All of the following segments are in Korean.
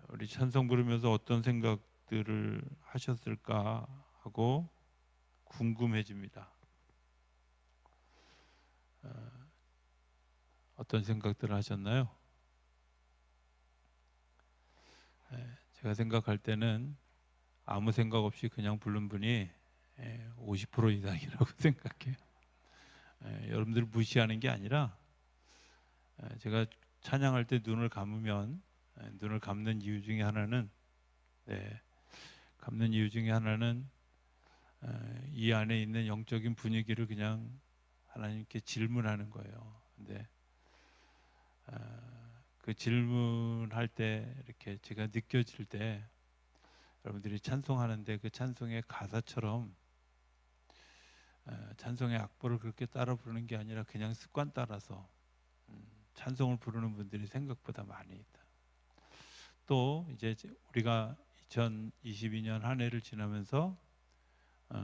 우리 찬송 부르면서 어떤 생각들을 하셨을까 하고 궁금해집니다. 어떤 생각들을 하셨나요? 제가 생각할 때는 아무 생각 없이 그냥 부른 분이 50% 이상이라고 생각해요. 여러분들 무시하는 게 아니라 제가 찬양할 때 눈을 감으면 눈을 감는 이유 중에 하나는 감는 이유 중에 하나는 이 안에 있는 영적인 분위기를 그냥 하나님께 질문하는 거예요. 근데 그 질문할 때 이렇게 제가 느껴질 때 여러분들이 찬송하는데 그 찬송의 가사처럼 찬송의 악보를 그렇게 따라 부르는 게 아니라 그냥 습관 따라서 찬송을 부르는 분들이 생각보다 많이 있다. 또 이제 우리가 2022년 한 해를 지나면서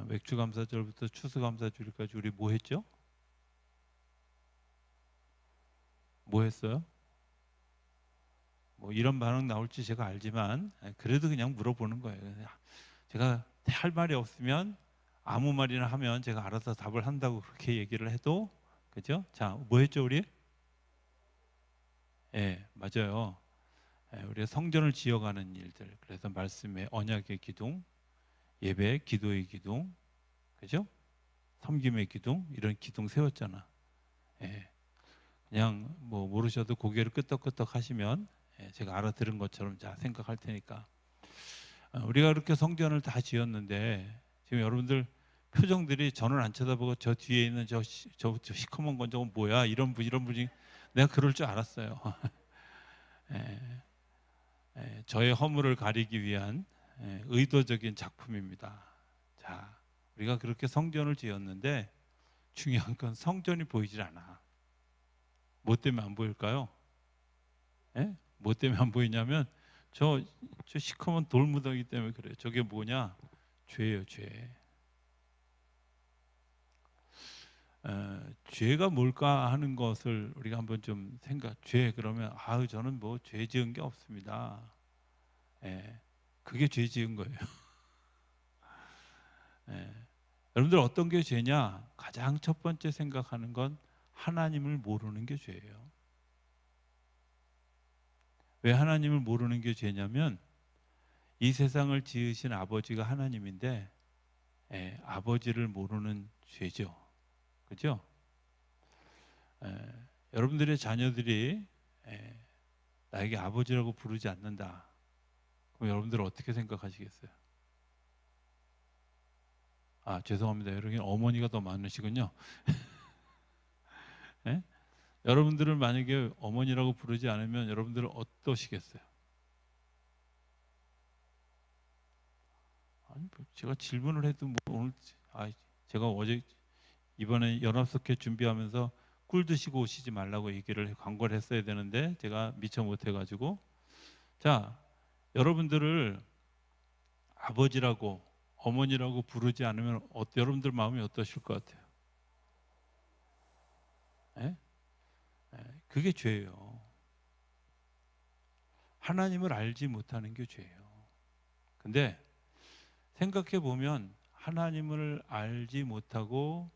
맥주감사절부터 추수감사절까지 우리 뭐 했죠? 뭐 했어요? 뭐 이런 반응 나올지 제가 알지만 그래도 그냥 물어보는 거예요. 제가 할 말이 없으면 아무 말이나 하면 제가 알아서 답을 한다고 그렇게 얘기를 해도 그죠? 자, 뭐 했죠 우리? 맞아요. 우리가 성전을 지어가는 일들. 그래서 말씀의 언약의 기둥, 예배, 기도의 기둥, 그죠? 섬김의 기둥 이런 기둥 세웠잖아. 그냥 뭐 모르셔도 고개를 끄덕끄덕 하시면 제가 알아들은 것처럼 자 생각할 테니까 우리가 그렇게 성전을 다 지었는데 지금 여러분들 표정들이 저는 안 쳐다보고 저 뒤에 있는 저 시커먼 건 저건 뭐야 이런 분이 내가 그럴 줄 알았어요. 저의 허물을 가리기 위한 의도적인 작품입니다. 자, 우리가 그렇게 성전을 지었는데 중요한 건 성전이 보이질 않아. 뭐 때문에 안 보일까요? 뭐 때문에 안 보이냐면 저 시커먼 돌무더기 때문에 그래요. 저게 뭐냐? 죄예요, 죄. 죄가 뭘까 하는 것을 우리가 한번 좀 죄 그러면 저는 뭐 죄 지은 게 없습니다. 그게 죄 지은 거예요. 여러분들 어떤 게 죄냐? 가장 첫 번째 생각하는 건 하나님을 모르는 게 죄예요. 왜 하나님을 모르는 게 죄냐면 이 세상을 지으신 아버지가 하나님인데 아버지를 모르는 죄죠. 그죠? 여러분들의 자녀들이 나에게 아버지라고 부르지 않는다. 그럼 여러분들은 어떻게 생각하시겠어요? 죄송합니다. 여러분 어머니가 더 많으시군요. 여러분들을 만약에 어머니라고 부르지 않으면 여러분들은 어떠시겠어요? 아니, 제가 질문을 해도 뭐 오늘 제가 어제 이번에 연합석회 준비하면서 꿀 드시고 오시지 말라고 광고를 했어야 되는데 제가 미처 못해가지고 자, 여러분들을 아버지라고 어머니라고 부르지 않으면 여러분들 마음이 어떠실 것 같아요? 그게 죄예요. 하나님을 알지 못하는 게 죄예요. 근데 생각해 보면 하나님을 알지 못하고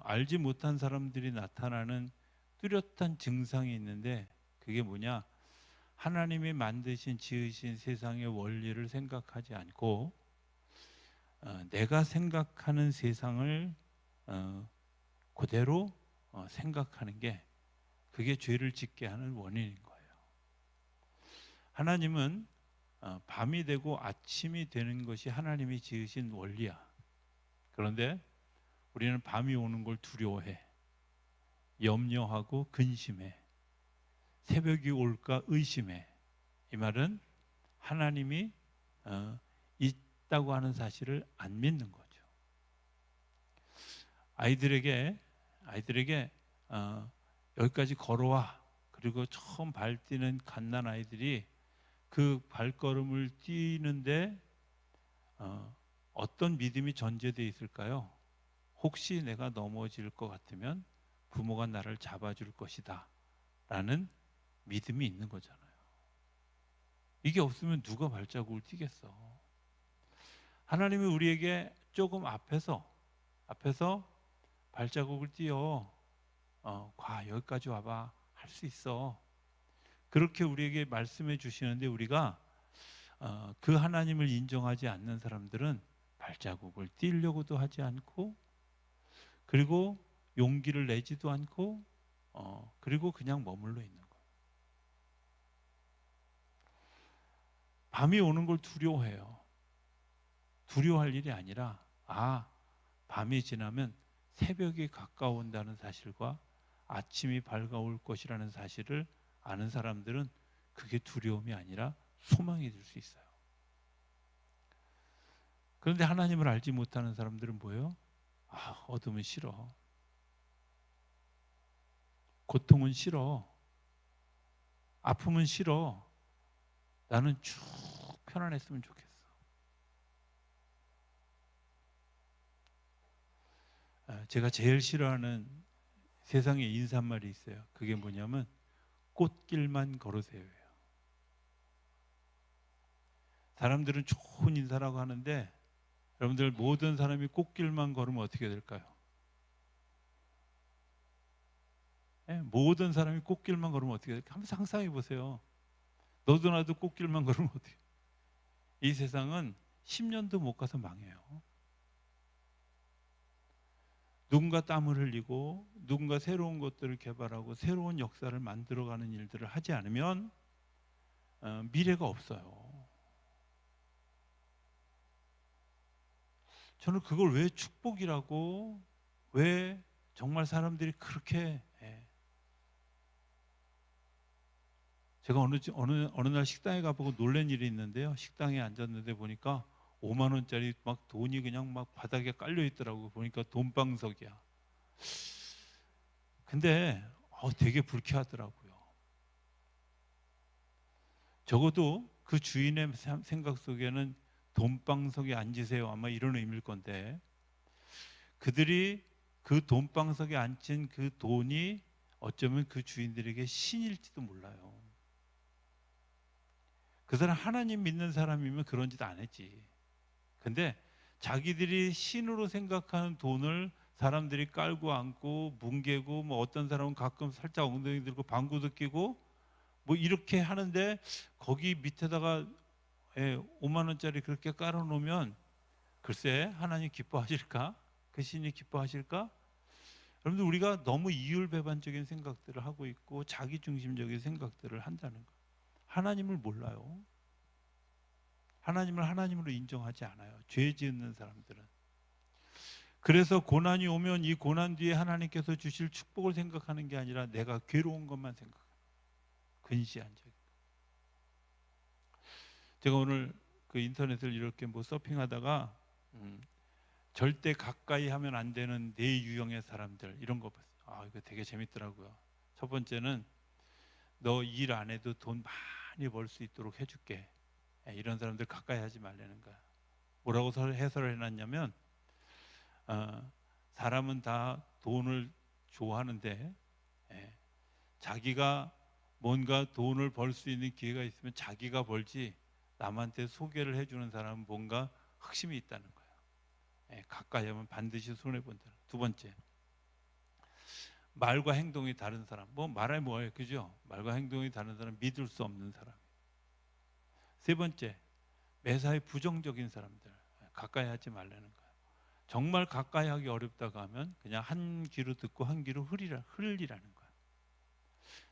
알지 못한 사람들이 나타나는 뚜렷한 증상이 있는데 그게 뭐냐? 하나님이 만드신 지으신 세상의 원리를 생각하지 않고 내가 생각하는 세상을 그대로 생각하는 게 그게 죄를 짓게 하는 원인인 거예요. 하나님은 밤이 되고 아침이 되는 것이 하나님이 지으신 원리야. 그런데 우리는 밤이 오는 걸 두려워해. 염려하고 근심해. 새벽이 올까 의심해. 이 말은 하나님이 있다고 하는 사실을 안 믿는 거죠. 아이들에게 여기까지 걸어와. 그리고 처음 발 뛰는 갓난 아이들이 그 발걸음을 뛰는데 어떤 믿음이 전제되어 있을까요? 혹시 내가 넘어질 것 같으면 부모가 나를 잡아줄 것이다 라는 믿음이 있는 거잖아요. 이게 없으면 누가 발자국을 띄겠어? 하나님이 우리에게 조금 앞에서 발자국을 띄어 여기까지 와봐, 할 수 있어. 그렇게 우리에게 말씀해 주시는데 우리가 그 하나님을 인정하지 않는 사람들은 발자국을 띄려고도 하지 않고, 그리고 용기를 내지도 않고, 그리고 그냥 머물러 있는 거예요. 밤이 오는 걸 두려워해요. 두려워할 일이 아니라 밤이 지나면 새벽이 가까운다는 사실과 아침이 밝아올 것이라는 사실을 아는 사람들은 그게 두려움이 아니라 소망이 될 수 있어요. 그런데 하나님을 알지 못하는 사람들은 뭐예요? 어둠은 싫어. 고통은 싫어. 아픔은 싫어. 나는 쭉 편안했으면 좋겠어. 제가 제일 싫어하는 세상에 인사말이 있어요. 그게 뭐냐면 꽃길만 걸으세요예요. 사람들은 좋은 인사라고 하는데 여러분들, 모든 사람이 꽃길만 걸으면 어떻게 될까요? 모든 사람이 꽃길만 걸으면 어떻게 될까요? 한번 상상해 보세요. 너도 나도 꽃길만 걸으면 어떻게? 이 세상은 10년도 못 가서 망해요. 누군가 땀을 흘리고 누군가 새로운 것들을 개발하고 새로운 역사를 만들어가는 일들을 하지 않으면 미래가 없어요. 저는 그걸 왜 축복이라고, 왜 정말 사람들이 그렇게, 제가 어느 날 식당에 가보고 놀란 일이 있는데요. 식당에 앉았는데 보니까 5만 원짜리 막 돈이 그냥 막 바닥에 깔려 있더라고요. 보니까 돈방석이야. 근데 되게 불쾌하더라고요. 적어도 그 주인의 생각 속에는 돈방석에 앉으세요, 아마 이런 의미일 건데, 그들이 그 돈방석에 앉힌 그 돈이 어쩌면 그 주인들에게 신일지도 몰라요. 그 사람 하나님 믿는 사람이면 그런 짓 안 했지. 근데 자기들이 신으로 생각하는 돈을 사람들이 깔고 앉고 뭉개고, 뭐 어떤 사람은 가끔 살짝 엉덩이 들고 방구도 끼고 뭐 이렇게 하는데, 거기 밑에다가 5만 원짜리 그렇게 깔아놓으면 글쎄 하나님 기뻐하실까? 그 신이 기뻐하실까? 여러분들, 우리가 너무 이율배반적인 생각들을 하고 있고 자기중심적인 생각들을 한다는 거예요. 하나님을 몰라요. 하나님을 하나님으로 인정하지 않아요. 죄 짓는 사람들은. 그래서 고난이 오면 이 고난 뒤에 하나님께서 주실 축복을 생각하는 게 아니라 내가 괴로운 것만 생각해요. 근시안적. 제가 오늘 그 인터넷을 이렇게 뭐 서핑하다가 절대 가까이 하면 안 되는 네 유형의 사람들, 이런 거 봤어요. 이거 되게 재밌더라고요. 첫 번째는 너 일 안 해도 돈 많이 벌 수 있도록 해줄게. 이런 사람들 가까이 하지 말라는 거야. 뭐라고 해설을 해놨냐면, 사람은 다 돈을 좋아하는데 자기가 뭔가 돈을 벌 수 있는 기회가 있으면 자기가 벌지 남한테 소개를 해주는 사람은 뭔가 흑심이 있다는 거예요. 가까이 하면 반드시 손해본다. 두 번째, 말과 행동이 다른 사람. 뭐 말해 뭐예요, 그죠? 말과 행동이 다른 사람, 믿을 수 없는 사람. 세 번째, 매사에 부정적인 사람들, 가까이 하지 말라는 거예요. 정말 가까이 하기 어렵다고 하면 그냥 한 귀로 듣고 한 귀로 흘리라는 거예요.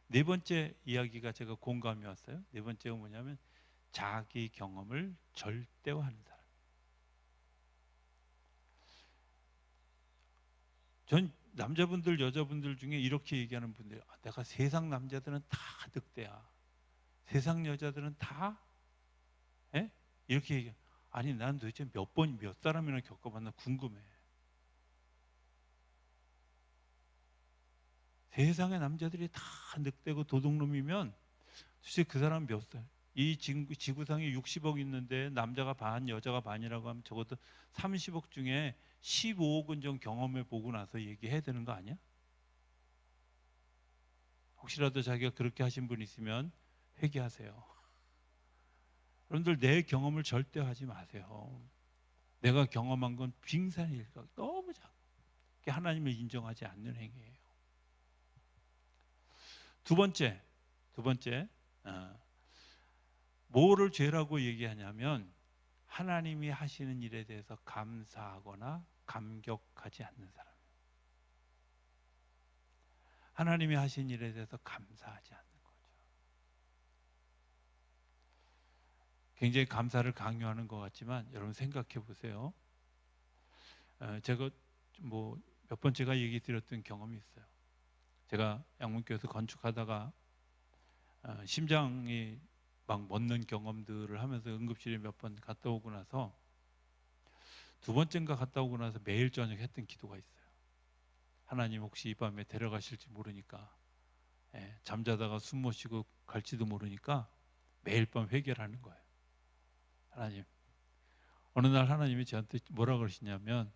네 번째 이야기가 제가 공감이 왔어요. 네 번째가 뭐냐면 자기 경험을 절대화하는 사람. 전 남자분들 여자분들 중에 이렇게 얘기하는 분들이, 내가 세상 남자들은 다 늑대야, 세상 여자들은 다 이렇게 얘기해. 아니, 난 도대체 몇 사람이나 겪어봤나 궁금해. 세상의 남자들이 다 늑대고 도둑놈이면 도대체 그 사람 몇 살? 이 지구상에 60억 있는데 남자가 반 여자가 반이라고 하면 적어도 30억 중에 15억은 좀 경험해 보고 나서 얘기해야 되는 거 아니야? 혹시라도 자기가 그렇게 하신 분 있으면 회개하세요. 여러분들 내 경험을 절대 하지 마세요. 내가 경험한 건 빙산일까 너무 작아. 그게 하나님을 인정하지 않는 행위예요. 두 번째, 뭐를 죄라고 얘기하냐면 하나님이 하시는 일에 대해서 감사하거나 감격하지 않는 사람. 하나님이 하신 일에 대해서 감사하지 않는 거죠. 굉장히 감사를 강요하는 것 같지만 여러분 생각해 보세요. 제가 뭐 몇 번 제가 얘기 드렸던 경험이 있어요. 제가 양문교에서 건축하다가 심장이 막 멎는 경험들을 하면서 응급실에 몇 번 갔다 오고 나서 두 번째인가 갔다 오고 나서 매일 저녁 했던 기도가 있어요. 하나님 혹시 이 밤에 데려가실지 모르니까, 잠자다가 숨 못 쉬고 갈지도 모르니까 매일 밤 회개를 하는 거예요. 하나님, 어느 날 하나님이 저한테 뭐라 그러시냐면,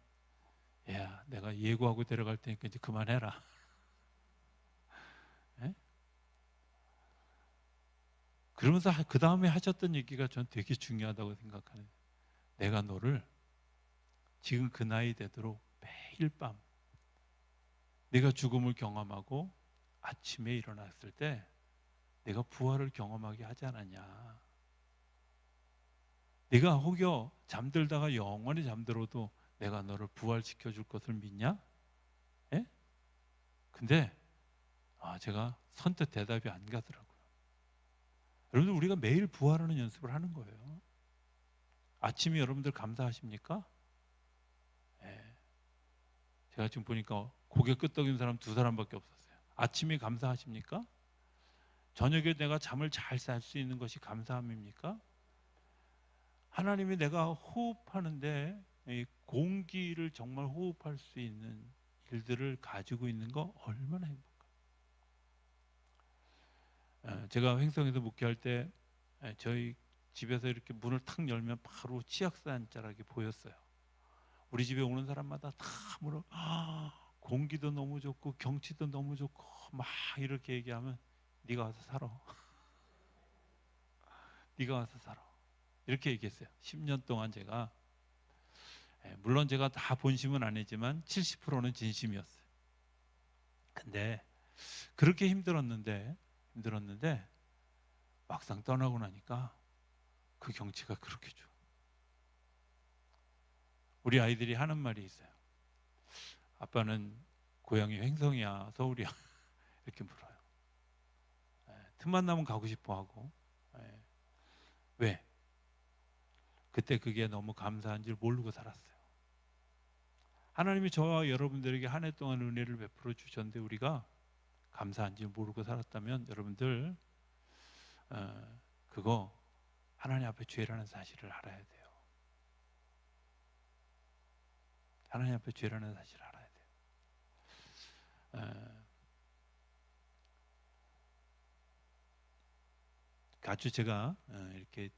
야, 내가 예고하고 데려갈 테니까 이제 그만해라. 예? 그러면서 그 다음에 하셨던 얘기가 전 되게 중요하다고 생각하는, 내가 너를 지금 그 나이 되도록 매일 밤 내가 죽음을 경험하고 아침에 일어났을 때 내가 부활을 경험하게 하지 않았냐. 네가 혹여 잠들다가 영원히 잠들어도 내가 너를 부활시켜 줄 것을 믿냐? 예? 근데 제가 선뜻 대답이 안 가더라고요. 여러분들 우리가 매일 부활하는 연습을 하는 거예요. 아침에 여러분들 감사하십니까? 예. 제가 지금 보니까 고개 끄덕이는 사람 두 사람밖에 없었어요. 아침에 감사하십니까? 저녁에 내가 잠을 잘 잘 수 있는 것이 감사함입니까? 하나님이 내가 호흡하는데 이 공기를 정말 호흡할 수 있는 일들을 가지고 있는 거 얼마나 행복할까요? 제가 횡성에서 목회할 때 저희 집에서 이렇게 문을 탁 열면 바로 치악산 자락이 보였어요. 우리 집에 오는 사람마다 다 물어, 공기도 너무 좋고 경치도 너무 좋고 막 이렇게 얘기하면 네가 와서 살아. 네가 와서 살아. 이렇게 얘기했어요. 10년 동안 제가, 물론 제가 다 본심은 아니지만 70%는 진심이었어요. 근데 그렇게 힘들었는데 막상 떠나고 나니까 그 경치가 그렇게 좋아. 우리 아이들이 하는 말이 있어요. 아빠는 고향이 횡성이야, 서울이야? 이렇게 물어요. 틈만 나면 가고 싶어 하고. 왜? 그때 그게 너무 감사한 줄 모르고 살았어요. 하나님이 저와 여러분들에게 한 해 동안 은혜를 베풀어 주셨는데 우리가 감사한 줄 모르고 살았다면 여러분들 그거 하나님 앞에 죄라는 사실을 알아야 돼요. 하나님 앞에 죄라는 사실을 알아야 돼요. 아주 제가 이렇게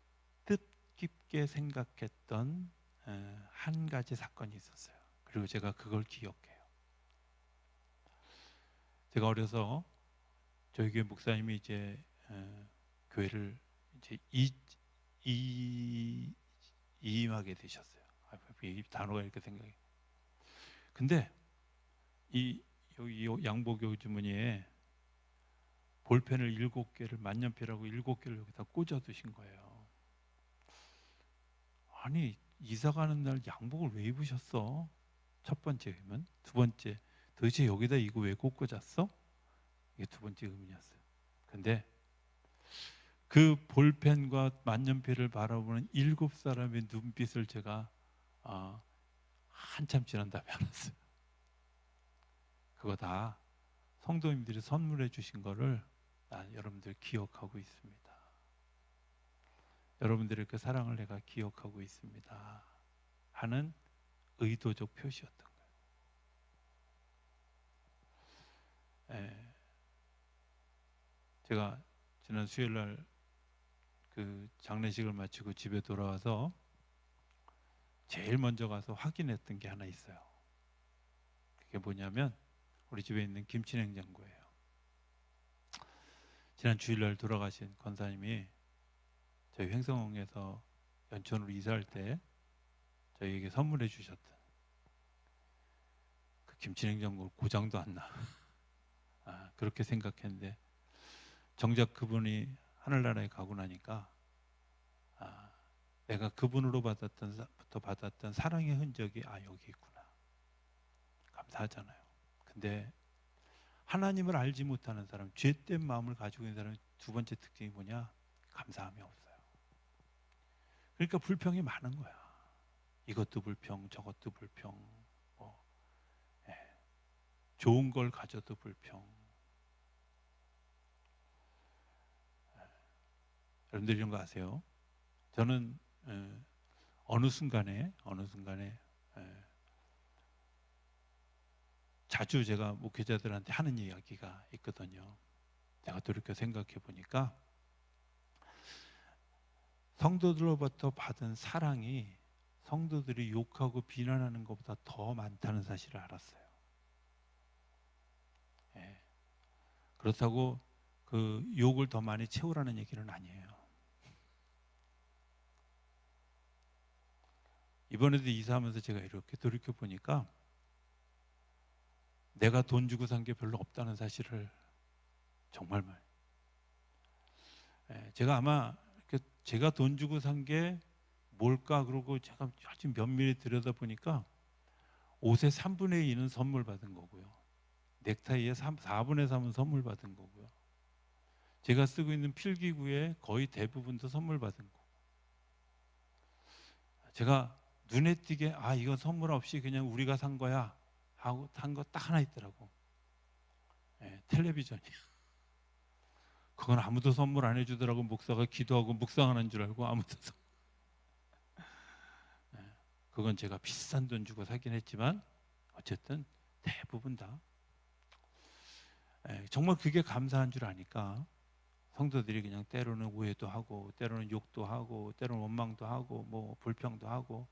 뜻깊게 생각했던 한 가지 사건이 있었어요. 그리고 제가 그걸 기억해요. 제가 어려서 저희 교회 목사님이 이제 교회를 이제 이임하게 되셨어요. 이 단어가 이렇게 생각해. 근데 여기 양복교 주머니에 볼펜을 7개를 만년필하고 7개를 여기다 꽂아 두신 거예요. 아니 이사 가는 날 양복을 왜 입으셨어? 첫 번째 의문. 두 번째, 도대체 여기다 이거 왜 꼭 꽂았어? 이게 두 번째 의문이었어요. 근데 그 볼펜과 만년필을 바라보는 7사람의 눈빛을 제가 한참 지난 다음에 알았어요. 그거 다 성도님들이 선물해 주신 거를 여러분들 기억하고 있습니다. 여러분들의 그 사랑을 내가 기억하고 있습니다 하는 의도적 표시였던 거예요. 제가 지난 수요일 날 그 장례식을 마치고 집에 돌아와서 제일 먼저 가서 확인했던 게 하나 있어요. 그게 뭐냐면 우리 집에 있는 김치냉장고예요. 지난 주일날 돌아가신 권사님이 저희 횡성에서 연천으로 이사할 때 저희에게 선물해 주셨던 그 김치냉장고 고장도 안 나. 그렇게 생각했는데 정작 그분이 하늘나라에 가고 나니까 내가 그분으로 받았던 사랑의 흔적이 여기 있구나. 감사하잖아요. 근데 하나님을 알지 못하는 사람, 죄된 마음을 가지고 있는 사람의 두 번째 특징이 뭐냐? 감사함이 없어요. 그러니까 불평이 많은 거야. 이것도 불평, 저것도 불평, 뭐, 좋은 걸 가져도 불평. 여러분들 이런 거 아세요? 저는 어느 순간에 자주 제가 목회자들한테 하는 이야기가 있거든요. 제가 돌이켜 생각해 보니까 성도들로부터 받은 사랑이 성도들이 욕하고 비난하는 것보다 더 많다는 사실을 알았어요. 그렇다고 그 욕을 더 많이 채우라는 얘기는 아니에요. 이번에도 이사하면서 제가 이렇게 돌이켜 보니까 내가 돈 주고 산 게 별로 없다는 사실을 정말 많이. 제가 아마 제가 돈 주고 산 게 뭘까 그러고 제가 아주 면밀히 들여다보니까 옷의 3분의 2는 선물 받은 거고요. 넥타이의 4분의 3은 선물 받은 거고요. 제가 쓰고 있는 필기구의 거의 대부분도 선물 받은 거고. 제가 눈에 띄게 이건 선물 없이 그냥 우리가 산 거야 하고 산 거 딱 하나 있더라고. 텔레비전이야. 그건 아무도 선물 안 해주더라고. 목사가 기도하고 묵상하는 줄 알고 아무도 그건 제가 비싼 돈 주고 사긴 했지만 어쨌든 대부분 다 정말 그게 감사한 줄 아니까 성도들이 그냥 때로는 오해도 하고 때로는 욕도 하고 때로는 원망도 하고 뭐 불평도 하고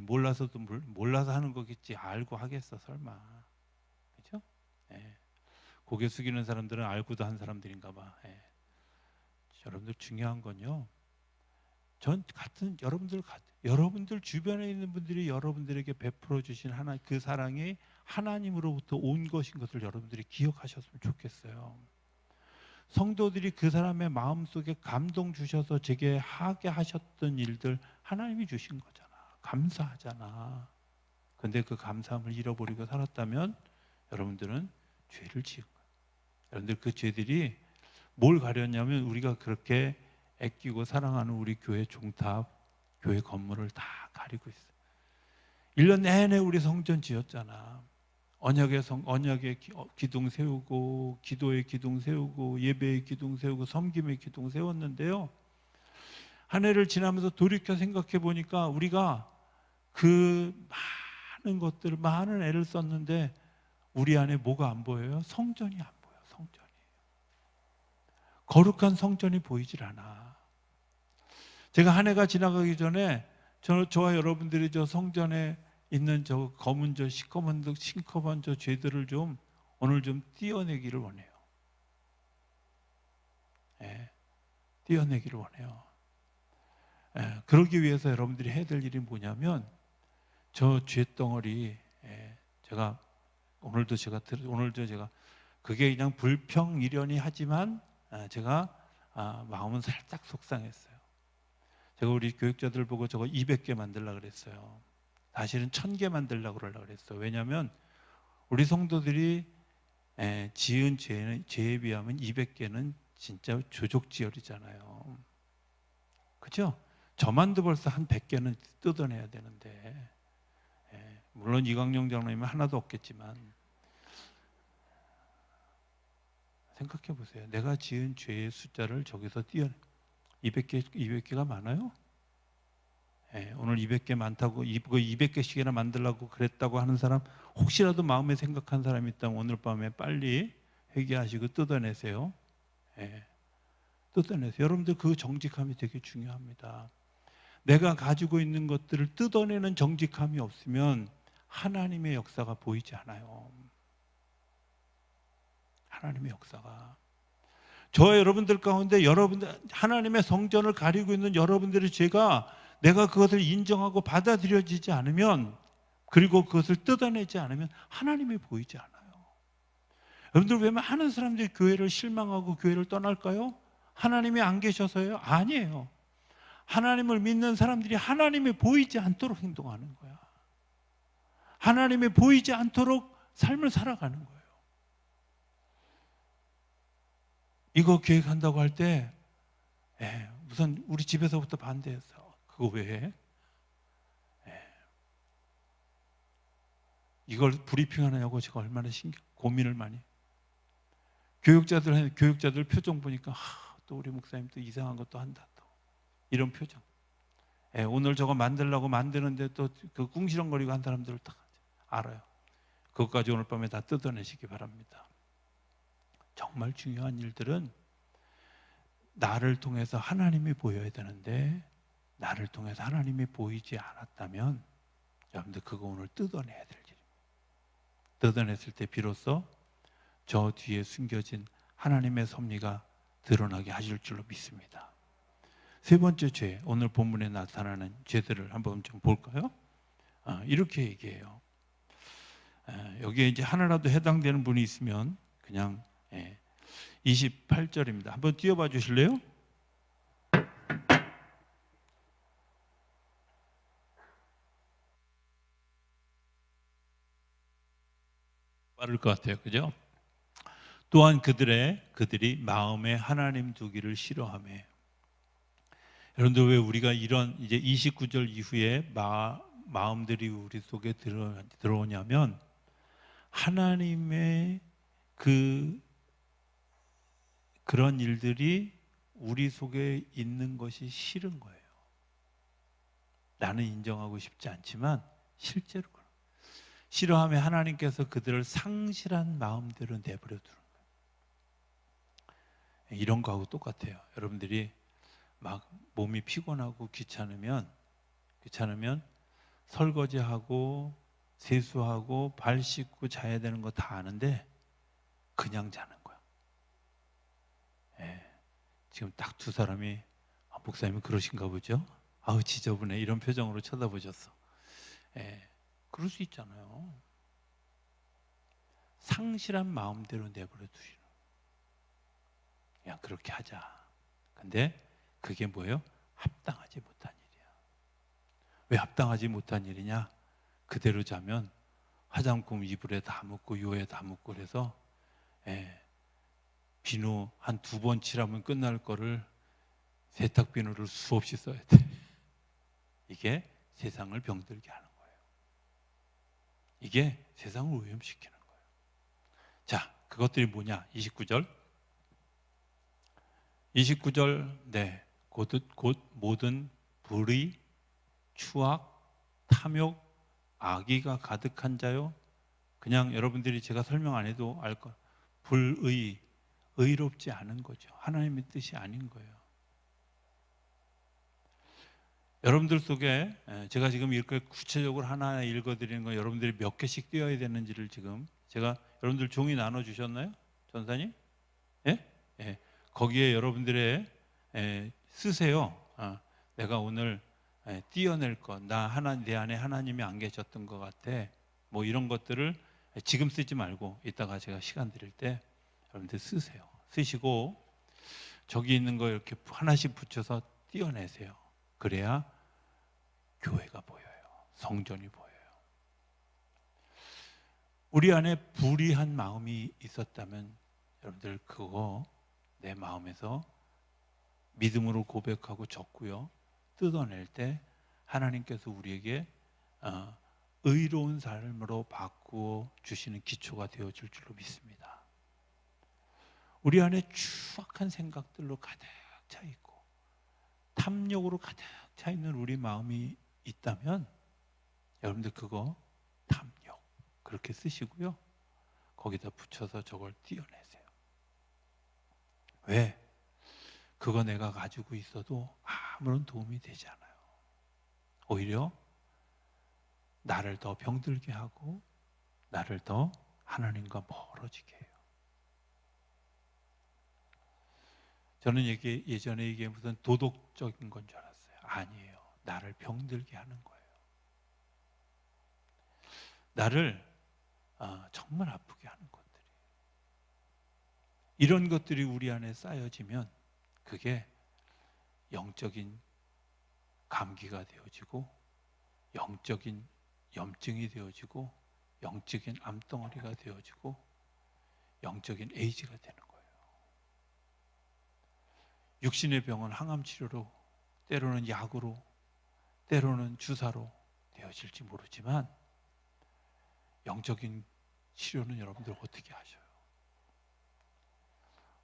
몰라서 하는 거겠지 알고 하겠어 설마. 그렇죠? 고개 숙이는 사람들은 알고도 한 사람들인가 봐. 여러분들 중요한 건요. 여러분들 주변에 있는 분들이 여러분들에게 베풀어 주신 그 사랑이 하나님으로부터 온 것인 것을 여러분들이 기억하셨으면 좋겠어요. 성도들이 그 사람의 마음속에 감동 주셔서 제게 하게 하셨던 일들 하나님이 주신 거잖아. 감사하잖아. 근데 그 감사함을 잃어버리고 살았다면 여러분들은 죄를 지은 거예요. 여러분들 그 죄들이 뭘 가렸냐면 우리가 그렇게 아끼고 사랑하는 우리 교회 종탑, 교회 건물을 다 가리고 있어요. 1년 내내 우리 성전 지었잖아. 언약의 기둥 세우고 기도의 기둥 세우고 예배의 기둥 세우고 섬김의 기둥 세웠는데요. 한 해를 지나면서 돌이켜 생각해 보니까 우리가 그 많은 애를 썼는데 우리 안에 뭐가 안 보여요? 성전이 안 보여. 성전이. 거룩한 성전이 보이질 않아. 제가 한 해가 지나가기 전에 저와 여러분들이 저 성전에 있는 저 검은 저 시커먼 저 죄들을 좀 오늘 좀 띄어내기를 원해요. 띄어내기를 원해요. 그러기 위해서 여러분들이 해야 될 일이 뭐냐면 저 죄덩어리 제가 오늘도 제가 그게 그냥 불평이려니 하지만 제가 마음은 살짝 속상했어요. 제가 우리 교육자들 보고 저거 200개 만들려고 그랬어요. 사실은 1000개 만들려고 그랬어요. 왜냐하면 우리 성도들이 지은 죄에 비하면 200개는 진짜 조족지혈이잖아요. 그죠? 저만도 벌써 한 100개는 뜯어내야 되는데 물론 이광용 장로님은 하나도 없겠지만 생각해 보세요. 내가 지은 죄의 숫자를 저기서 200개가 많아요? 오늘 200개 많다고 200개씩이나 만들려고 그랬다고 하는 사람 혹시라도 마음에 생각한 사람이 있다면 오늘 밤에 빨리 회개하시고 뜯어내세요. 뜯어내세요. 여러분들 그 정직함이 되게 중요합니다. 내가 가지고 있는 것들을 뜯어내는 정직함이 없으면 하나님의 역사가 보이지 않아요. 하나님의 역사가. 저 여러분들 가운데 여러분들 하나님의 성전을 가리고 있는 여러분들의 죄가 내가 그것을 인정하고 받아들여지지 않으면, 그리고 그것을 뜯어내지 않으면 하나님이 보이지 않아요. 여러분들 왜 많은 사람들이 교회를 실망하고 교회를 떠날까요? 하나님이 안 계셔서요? 아니에요. 하나님을 믿는 사람들이 하나님이 보이지 않도록 행동하는 거야. 하나님이 보이지 않도록 삶을 살아가는 거예요. 이거 계획한다고 할 때 우선 우리 집에서부터 반대했어. 그거 왜 해? 이걸 브리핑하느냐고 제가 얼마나 고민을 많이. 교육자들 표정 보니까 또 우리 목사님 또 이상한 것도 한다, 또 이런 표정. 오늘 저거 만들려고 만드는데 또 그 궁시렁거리고 한 사람들을 딱 알아요. 그것까지 오늘 밤에 다 뜯어내시기 바랍니다. 정말 중요한 일들은 나를 통해서 하나님이 보여야 되는데, 나를 통해서 하나님이 보이지 않았다면 여러분들 그거 오늘 뜯어내야 될 일입니다. 뜯어냈을 때 비로소 저 뒤에 숨겨진 하나님의 섭리가 드러나게 하실 줄로 믿습니다. 세 번째 죄, 오늘 본문에 나타나는 죄들을 한번 좀 볼까요? 이렇게 얘기해요. 여기에 이제 하나라도 해당되는 분이 있으면 그냥 28절입니다. 한번 띄워봐 주실래요? 빠를 것 같아요, 그죠? 또한 그들이 마음에 하나님 두기를 싫어하며. 여러분들 왜 우리가 이런 이제 29절 이후에 마음들이 우리 속에 들어오냐면 하나님의 그런 일들이 우리 속에 있는 것이 싫은 거예요. 나는 인정하고 싶지 않지만 실제로 싫어하며 하나님께서 그들을 상실한 마음대로 내버려 두는 거예요. 이런 거하고 똑같아요. 여러분들이 막 몸이 피곤하고 귀찮으면 설거지하고 세수하고 발 씻고 자야 되는 거 다 아는데 그냥 자는 거야. 지금 딱 두 사람이 목사님이 그러신가 보죠? 아우 지저분해, 이런 표정으로 쳐다보셨어. 그럴 수 있잖아요. 상실한 마음대로 내버려 두시는. 그냥 그렇게 하자. 근데 그게 뭐예요? 합당하지 못한 일이야. 왜 합당하지 못한 일이냐? 그대로 자면 화장품 이불에 다 묻고 요에 다 묻고 그래서 비누 한 2번 칠하면 끝날 거를 세탁 비누를 수없이 써야 돼. 이게 세상을 병들게 하는 거예요. 이게 세상을 오염시키는 거예요. 자, 그것들이 뭐냐? 29절. 네, 곧 모든 불의, 추악, 탐욕, 악의가 가득한 자요. 그냥 여러분들이 제가 설명 안 해도 알 거. 불의, 의롭지 않은 거죠. 하나님의 뜻이 아닌 거예요. 여러분들 속에 제가 지금 이렇게 구체적으로 하나 읽어드리는 건 여러분들이 몇 개씩 띄어야 되는지를 지금 제가 여러분들 종이 나눠주셨나요? 전사님? 예? 예. 거기에 여러분들의 쓰세요. 내가 오늘 띄어낼 것, 내 안에 하나님이 안 계셨던 것 같아. 뭐 이런 것들을 지금 쓰지 말고 이따가 제가 시간 드릴 때 여러분들 쓰세요. 쓰시고 저기 있는 거 이렇게 하나씩 붙여서 띄어내세요. 그래야 교회가 보여요. 성전이 보여요. 우리 안에 불의한 마음이 있었다면 여러분들 그거 내 마음에서 믿음으로 고백하고 적고요. 뜯어낼 때 하나님께서 우리에게 의로운 삶으로 바꾸어 주시는 기초가 되어질 줄로 믿습니다. 우리 안에 추악한 생각들로 가득 차 있고 탐욕으로 가득 차 있는 우리 마음이 있다면 여러분들 그거 탐욕 그렇게 쓰시고요. 거기다 붙여서 저걸 띄어내세요. 왜? 그거 내가 가지고 있어도 아무런 도움이 되지 않아요. 오히려 나를 더 병들게 하고 나를 더 하나님과 멀어지게 해요. 저는 이게 예전에 이게 무슨 도덕적인 건 줄 알았어요. 아니에요. 나를 병들게 하는 거예요. 나를 정말 아프게 하는 것들이. 이런 것들이 우리 안에 쌓여지면 그게 영적인 감기가 되어지고 영적인 염증이 되어지고 영적인 암덩어리가 되어지고 영적인 에이즈가 되는 거예요. 육신의 병은 항암 치료로, 때로는 약으로, 때로는 주사로 되어질지 모르지만 영적인 치료는 여러분들 어떻게 하셔요?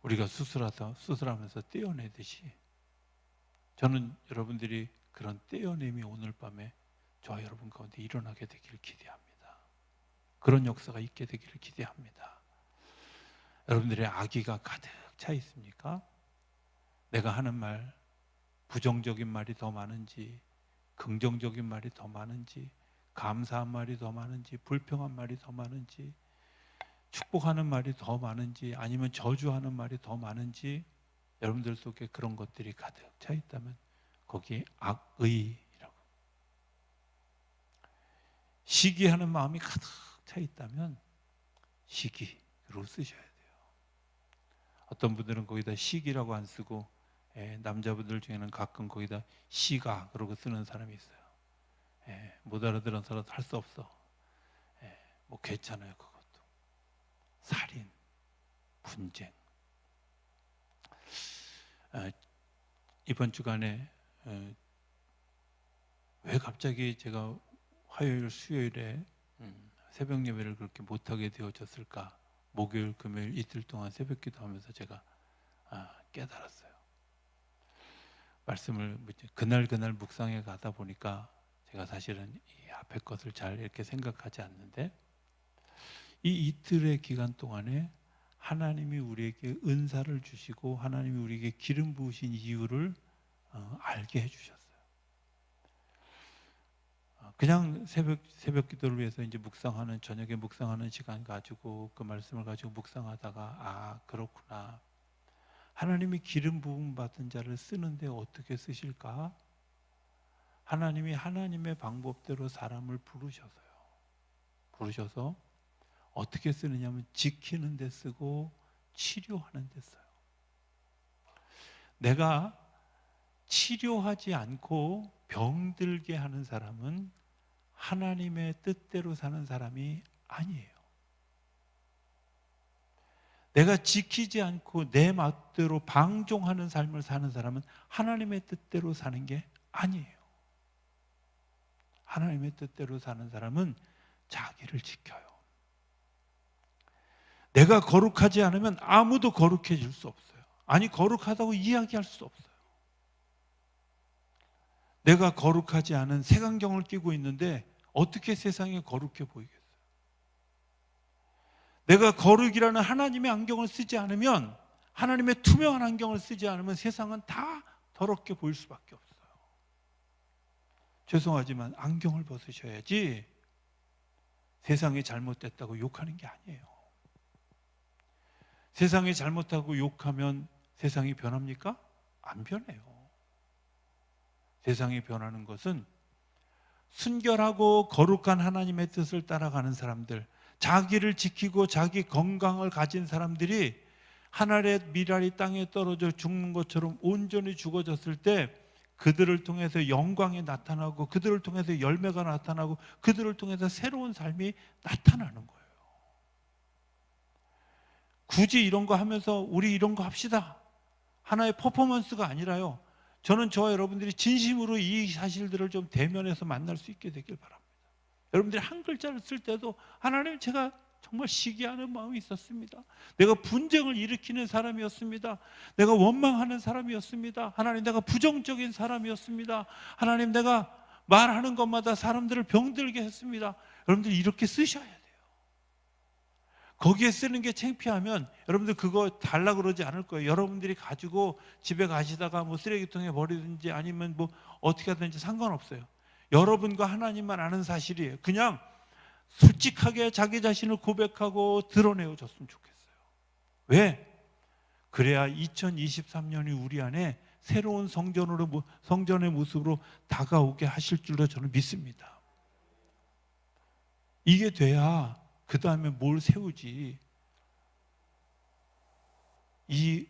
우리가 수술하면서 떼어내듯이 저는 여러분들이 그런 떼어냄이 오늘 밤에 저와 여러분 가운데 일어나게 되기를 기대합니다. 그런 역사가 있게 되기를 기대합니다. 여러분들의 악의가 가득 차 있습니까? 내가 하는 말, 부정적인 말이 더 많은지, 긍정적인 말이 더 많은지, 감사한 말이 더 많은지, 불평한 말이 더 많은지, 축복하는 말이 더 많은지, 아니면 저주하는 말이 더 많은지, 여러분들 속에 그런 것들이 가득 차 있다면 거기에 악의라고, 시기하는 마음이 가득 차 있다면 시기로 쓰셔야 돼요. 어떤 분들은 거기다 시기라고 안 쓰고 남자분들 중에는 가끔 거기다 시가 그러고 쓰는 사람이 있어요. 못 알아들어서 할 수 없어. 뭐 괜찮아요. 그것도 살인, 분쟁. 이번 주간에 왜 갑자기 제가 화요일, 수요일에 새벽 예배를 그렇게 못하게 되어졌을까? 목요일, 금요일 이틀 동안 새벽 기도하면서 제가 깨달았어요. 말씀을 그날 묵상해 가다 보니까 제가 사실은 이 앞에 것을 잘 이렇게 생각하지 않는데, 이 이틀의 기간 동안에 하나님이 우리에게 은사를 주시고 하나님이 우리에게 기름 부으신 이유를 알게 해주셨어요. 그냥 새벽 기도를 위해서 이제 묵상하는, 저녁에 묵상하는 시간 가지고 그 말씀을 가지고 묵상하다가 그렇구나. 하나님이 기름 부음 받은 자를 쓰는데 어떻게 쓰실까? 하나님이 하나님의 방법대로 사람을 부르셔서 어떻게 쓰느냐면 지키는 데 쓰고 치료하는 데 써요. 내가 치료하지 않고 병들게 하는 사람은 하나님의 뜻대로 사는 사람이 아니에요. 내가 지키지 않고 내 맛대로 방종하는 삶을 사는 사람은 하나님의 뜻대로 사는 게 아니에요. 하나님의 뜻대로 사는 사람은 자기를 지켜요. 내가 거룩하지 않으면 아무도 거룩해질 수 없어요. 아니, 거룩하다고 이야기할 수 없어요. 내가 거룩하지 않은 색안경을 끼고 있는데 어떻게 세상에 거룩해 보이겠어요? 내가 거룩이라는 하나님의 안경을 쓰지 않으면, 하나님의 투명한 안경을 쓰지 않으면 세상은 다 더럽게 보일 수밖에 없어요. 죄송하지만 안경을 벗으셔야지 세상이 잘못됐다고 욕하는 게 아니에요. 세상이 잘못하고 욕하면 세상이 변합니까? 안 변해요. 세상이 변하는 것은 순결하고 거룩한 하나님의 뜻을 따라가는 사람들, 자기를 지키고 자기 건강을 가진 사람들이 하늘의 미랄이 땅에 떨어져 죽는 것처럼 온전히 죽어졌을 때 그들을 통해서 영광이 나타나고, 그들을 통해서 열매가 나타나고, 그들을 통해서 새로운 삶이 나타나는 거예요. 굳이 이런 거 하면서 우리 이런 거 합시다, 하나의 퍼포먼스가 아니라요, 저는 저와 여러분들이 진심으로 이 사실들을 좀 대면해서 만날 수 있게 되길 바랍니다. 여러분들이 한 글자를 쓸 때도 하나님, 제가 정말 시기하는 마음이 있었습니다. 내가 분쟁을 일으키는 사람이었습니다. 내가 원망하는 사람이었습니다. 하나님, 내가 부정적인 사람이었습니다. 하나님, 내가 말하는 것마다 사람들을 병들게 했습니다. 여러분들이 이렇게 쓰셔야 돼요. 거기에 쓰는 게 창피하면 여러분들 그거 달라 그러지 않을 거예요. 여러분들이 가지고 집에 가시다가 뭐 쓰레기통에 버리든지 아니면 뭐 어떻게 하든지 상관없어요. 여러분과 하나님만 아는 사실이에요. 그냥 솔직하게 자기 자신을 고백하고 드러내어 줬으면 좋겠어요. 왜? 그래야 2023년이 우리 안에 새로운 성전의 모습으로 다가오게 하실 줄로 저는 믿습니다. 이게 돼야 그 다음에 뭘 세우지. 이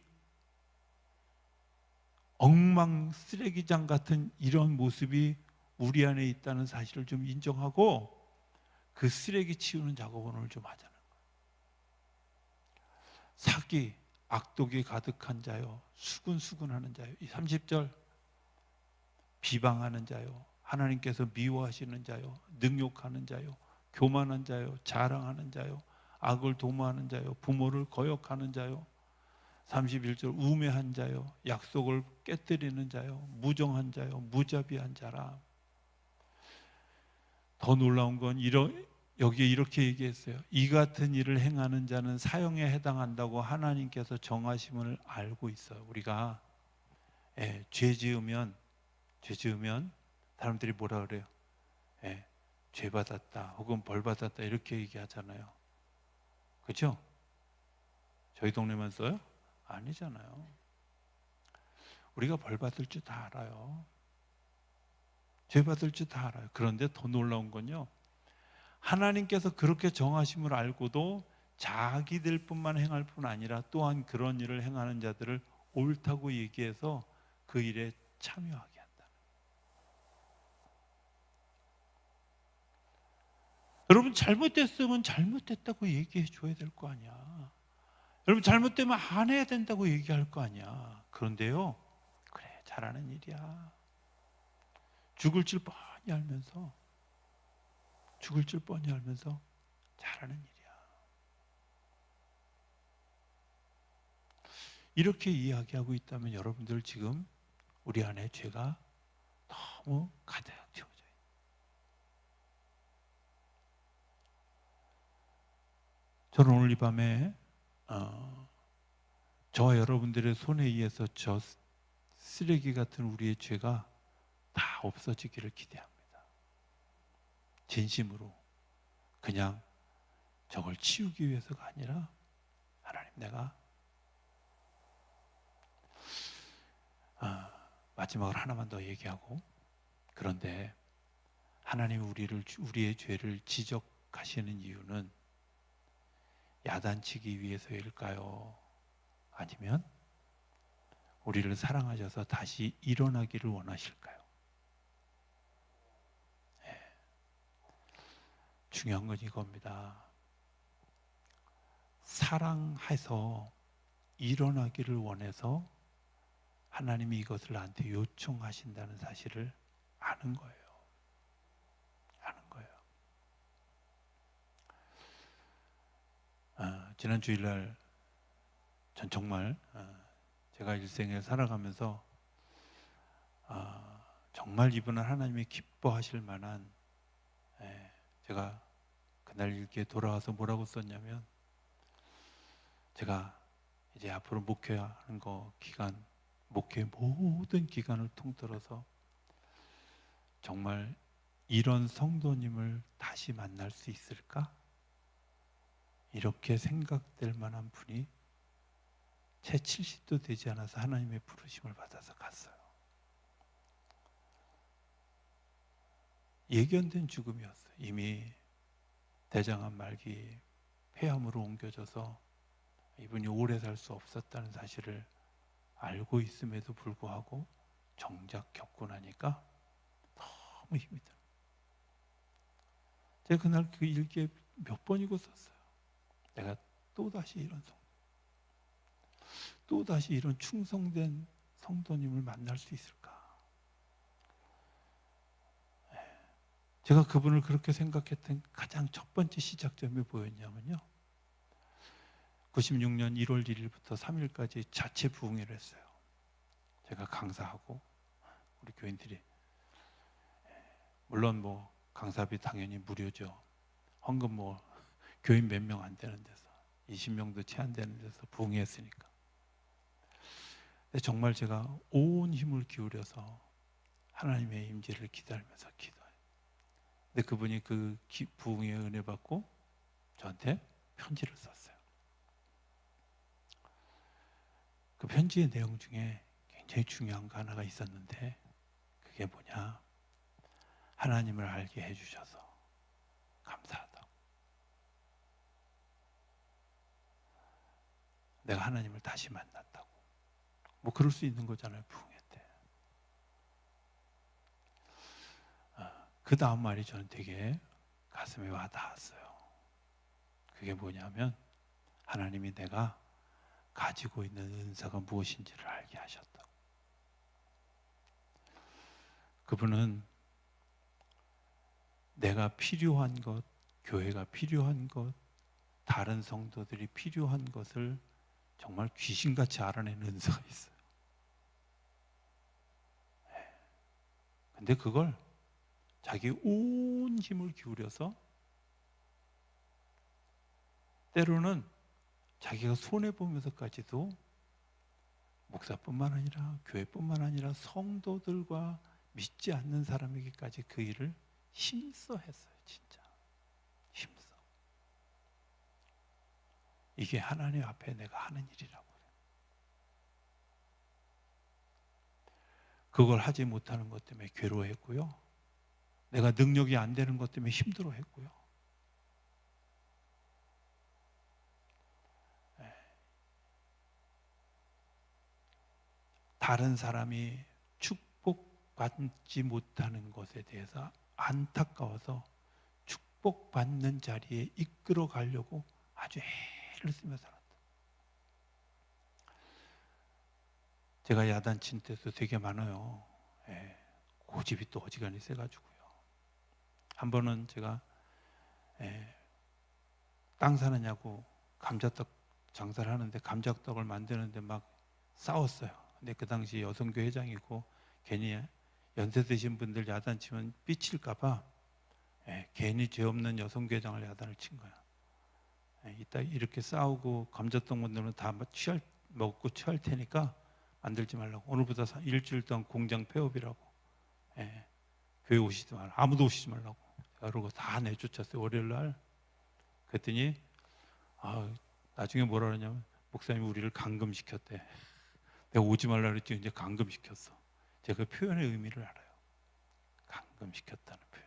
엉망 쓰레기장 같은 이런 모습이 우리 안에 있다는 사실을 좀 인정하고 그 쓰레기 치우는 작업을 오늘 좀 하자는 거예요. 사기, 악독이 가득한 자요, 수군수군하는 자요. 이 30절 비방하는 자요, 하나님께서 미워하시는 자요, 능욕하는 자요, 교만한 자요, 자랑하는 자요, 악을 도모하는 자요, 부모를 거역하는 자요, 31절 우매한 자요, 약속을 깨뜨리는 자요, 무정한 자요, 무자비한 자라. 더 놀라운 건 여기에 이렇게 얘기했어요. 이 같은 일을 행하는 자는 사형에 해당한다고 하나님께서 정하심을 알고 있어요. 우리가 죄 지으면 사람들이 뭐라 그래요? 죄 받았다 혹은 벌 받았다 이렇게 얘기하잖아요. 그렇죠? 저희 동네만 써요? 아니잖아요. 우리가 벌 받을 줄 다 알아요. 죄 받을 줄 다 알아요. 그런데 더 놀라운 건요, 하나님께서 그렇게 정하심을 알고도 자기들 뿐만 행할 뿐 아니라 또한 그런 일을 행하는 자들을 옳다고 얘기해서 그 일에 참여하게 한다. 여러분, 잘못됐으면 잘못됐다고 얘기해 줘야 될 거 아니야. 여러분, 잘못되면 안 해야 된다고 얘기할 거 아니야. 그런데요, 그래, 잘하는 일이야. 죽을 줄 뻔히 알면서 잘하는 일이야. 이렇게 이야기하고 있다면 여러분들 지금 우리 안에 죄가 너무 가득 채워져 있어요. 저는 오늘 이 밤에 저와 여러분들의 손에 의해서 저 쓰레기 같은 우리의 죄가 다 없어지기를 기대합니다. 진심으로. 그냥 저걸 치우기 위해서가 아니라, 하나님, 내가 마지막으로 하나만 더 얘기하고, 그런데 하나님이 우리의 죄를 지적하시는 이유는 야단치기 위해서일까요? 아니면 우리를 사랑하셔서 다시 일어나기를 원하실까요? 중요한 건 이겁니다. 사랑해서 일어나기를 원해서 하나님이 이것을 나한테 요청하신다는 사실을 아는 거예요. 지난 주일날 전 정말 제가 일생에 살아가면서 정말 이분은 하나님이 기뻐하실 만한, 제가 그날 일기에 돌아와서 뭐라고 썼냐면, 제가 이제 앞으로 목회하는 목회 모든 기간을 통틀어서 정말 이런 성도님을 다시 만날 수 있을까? 이렇게 생각될 만한 분이 채 70도 되지 않아서 하나님의 부르심을 받아서 갔어요. 예견된 죽음이었어요. 이미 대장암 말기 폐암으로 옮겨져서 이분이 오래 살 수 없었다는 사실을 알고 있음에도 불구하고 정작 겪고 나니까 너무 힘이 들어요. 제가 그날 그 일기에 몇 번이고 썼어요. 내가 또다시 이런 충성된 성도님을 만날 수 있을까? 제가 그분을 그렇게 생각했던 가장 첫 번째 시작점이 뭐였냐면요, 96년 1월 1일부터 3일까지 자체 부흥회를 했어요. 제가 강사하고 우리 교인들이, 물론 뭐 강사비 당연히 무료죠. 헌금 뭐 교인 몇 명 안 되는 데서 20명도 채 안 되는 데서 부흥했으니까. 근데 정말 제가 온 힘을 기울여서 하나님의 임재를 기다리면서 기도해요. 근데 그분이 그 부흥의 은혜 받고 저한테 편지를 썼어요. 그 편지의 내용 중에 굉장히 중요한 거 하나가 있었는데 그게 뭐냐? 하나님을 알게 해주셔서 감사하다고. 내가 하나님을 다시 만났다고. 뭐 그럴 수 있는 거잖아요, 부흥회 때. 그 다음 말이 저는 되게 가슴에 와 닿았어요. 그게 뭐냐면 하나님이 내가 가지고 있는 은사가 무엇인지를 알게 하셨다고. 그분은 내가 필요한 것, 교회가 필요한 것, 다른 성도들이 필요한 것을 정말 귀신같이 알아내는 은사가 있어요. 근데 그걸 자기 온 힘을 기울여서 때로는 자기가 손해보면서까지도 목사뿐만 아니라 교회뿐만 아니라 성도들과 믿지 않는 사람에게까지 그 일을 힘써 했어요. 진짜 힘써. 이게 하나님 앞에 내가 하는 일이라고. 그걸 하지 못하는 것 때문에 괴로워했고요. 내가 능력이 안 되는 것 때문에 힘들어했고요. 다른 사람이 축복받지 못하는 것에 대해서 안타까워서 축복받는 자리에 이끌어 가려고 아주 애를 쓰며 살았다. 제가 야단친 때도 되게 많아요. 고집이 또 어지간히 세가지고요. 한 번은 제가 땅 사느냐고 감자떡 장사를 하는데 감자떡을 만드는데 막 싸웠어요. 근데 그 당시 여성교 회장이고 괜히 연세 드신 분들 야단치면 삐칠까봐 괜히 죄 없는 여성교 회장을 야단을 친 거야. 이따 이렇게 싸우고 감자떡 만들면 다 먹고 취할 테니까 만들지 말라고. 오늘부터 일주일 동안 공장 폐업이라고. 교회 오시지 말라. 아무도 오시지 말라고. 그러고 다 내쫓았어요. 월요일 날. 그랬더니 나중에 뭐라 그러냐면 목사님이 우리를 감금시켰대. 내가 오지 말라 그랬더니 이제 감금시켰어. 제가 그 표현의 의미를 알아요. 감금시켰다는 표현.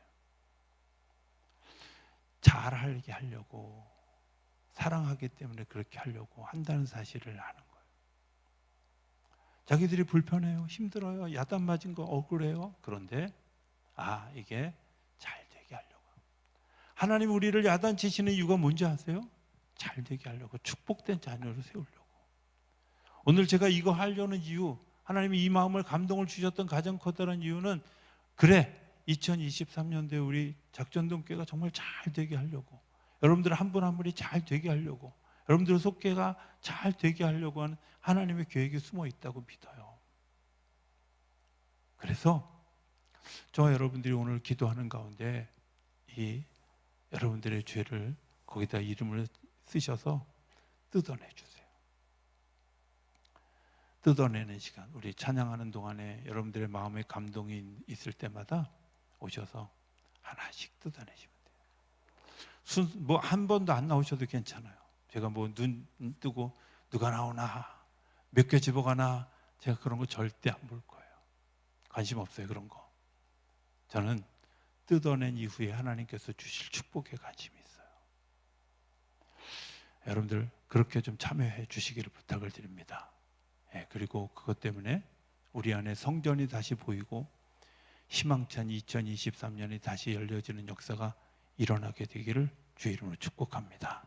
잘하게 하려고, 사랑하기 때문에 그렇게 하려고 한다는 사실을 아는 거예요. 자기들이 불편해요, 힘들어요, 야단 맞은 거 억울해요. 그런데 이게 잘 되게 하려고. 하나님 우리를 야단치시는 이유가 뭔지 아세요? 잘 되게 하려고, 축복된 자녀를 세우려고. 오늘 제가 이거 하려는 이유, 하나님이 이 마음을 감동을 주셨던 가장 커다란 이유는 그래 2023년도에 우리 작전동교회가 정말 잘 되게 하려고, 여러분들 한 분 한 분이 잘 되게 하려고, 여러분들 속회가 잘 되게 하려고 하는 하나님의 계획이 숨어 있다고 믿어요. 그래서 저와 여러분들이 오늘 기도하는 가운데 이 여러분들의 죄를 거기다 이름을 쓰셔서 뜯어내 주세요. 뜯어내는 시간, 우리 찬양하는 동안에 여러분들의 마음에 감동이 있을 때마다 오셔서 하나씩 뜯어내시면 돼요. 뭐 한 번도 안 나오셔도 괜찮아요. 제가 뭐 눈 뜨고 누가 나오나, 몇 개 집어가나, 제가 그런 거 절대 안 볼 거예요. 관심 없어요, 그런 거. 저는 뜯어낸 이후에 하나님께서 주실 축복에 관심이 있어요. 여러분들 그렇게 좀 참여해 주시기를 부탁을 드립니다. 그리고 그것 때문에 우리 안에 성전이 다시 보이고 희망찬 2023년이 다시 열려지는 역사가 일어나게 되기를 주의 이름으로 축복합니다.